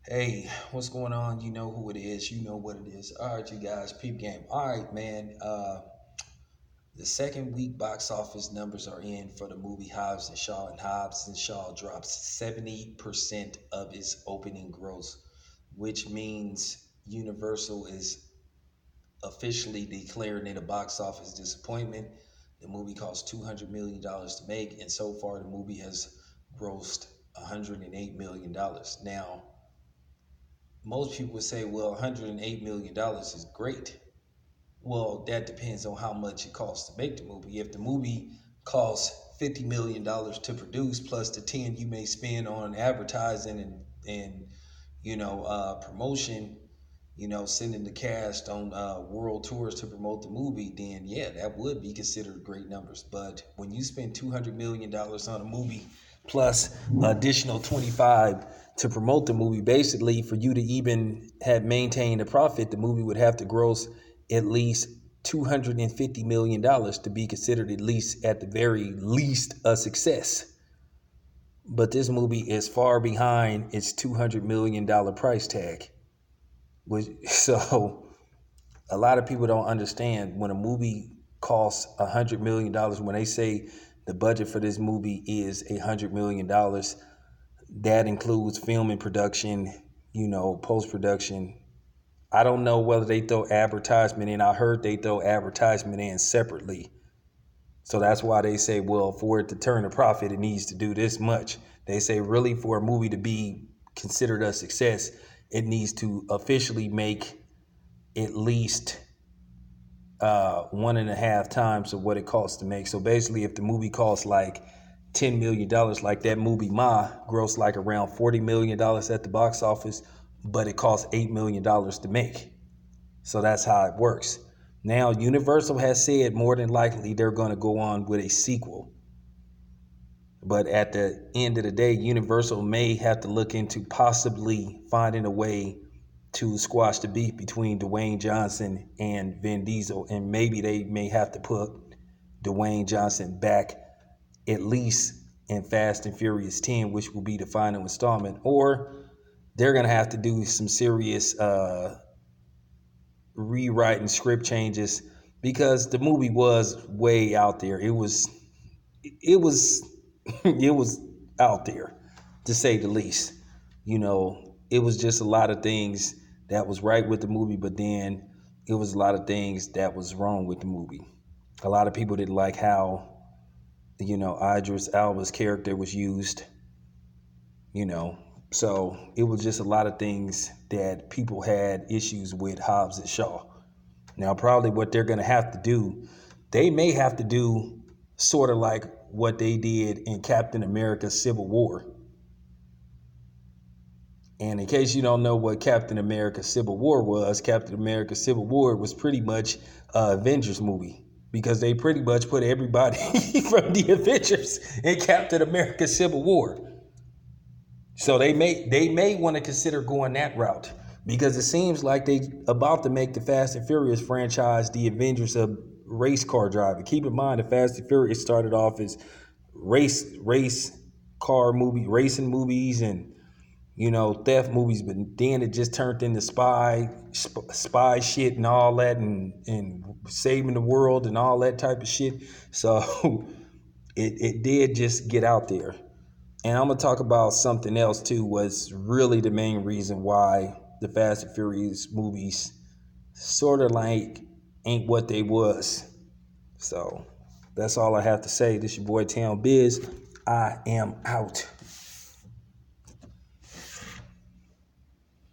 Hey, what's going on? You know who it is. You know what it is. All right, you guys, peep game. All right, man. The second week box office numbers are in for the movie Hobbs and Shaw, and Hobbs and Shaw drops 70% of its opening gross, which means Universal is officially declaring it a box office disappointment. The movie cost $200 million to make, and so far the movie has grossed $108 million. Now, most people would say, well, $108 million is great. Well, that depends on how much it costs to make the movie. If the movie costs $50 million to produce, plus the 10 you may spend on advertising and promotion, sending the cast on world tours to promote the movie, then yeah, that would be considered great numbers. But when you spend $200 million on a movie plus additional 25 to promote the movie, basically for you to even have maintained a profit, the movie would have to gross at least $250 million to be considered at least at the very least a success. But this movie is far behind its $200 million price tag. So a lot of people don't understand when a movie costs $100 million. When they say the budget for this movie is $100 million, that includes film and production, post production. I don't know whether they throw advertisement in. I heard they throw advertisement in separately. So that's why they say, well, for it to turn a profit, it needs to do this much. They say, really, for a movie to be considered a success, it needs to officially make at least 1.5 times of what it costs to make. So basically, if the movie costs like $10 million, like that movie Ma grossed like around $40 million at the box office, but it costs $8 million to make. So that's how it works. Now, Universal has said more than likely they're going to go on with a sequel. But at the end of the day, Universal may have to look into possibly finding a way to squash the beef between Dwayne Johnson and Vin Diesel. And maybe they may have to put Dwayne Johnson back at least in Fast and Furious 10, which will be the final installment. Or they're going to have to do some serious rewriting script changes because the movie was way out there. It was it was out there, to say the least. It was just a lot of things that was right with the movie, but then it was a lot of things that was wrong with the movie. A lot of people didn't like how Idris Elba's character was used. you know so it was just a lot of things that people had issues with Hobbs and Shaw. Now, probably what they're going to have to do, they may have to do sort of like what they did in Captain America Civil War. And in case you don't know what Captain America Civil War was, Captain America Civil War was pretty much a Avengers movie because they pretty much put everybody from the Avengers in Captain America Civil War. So they may want to consider going that route because it seems like they about to make the Fast and Furious franchise the Avengers of race car driving. Keep in mind, the Fast and Furious started off as race car movie racing movies and theft movies, but then it just turned into spy shit and all that, and saving the world and all that type of shit. So it did just get out there. And I'm gonna talk about something else too. Was really the main reason why the Fast and Furious movies sort of like ain't what they was. So that's all I have to say. This your boy Town Biz. I am out.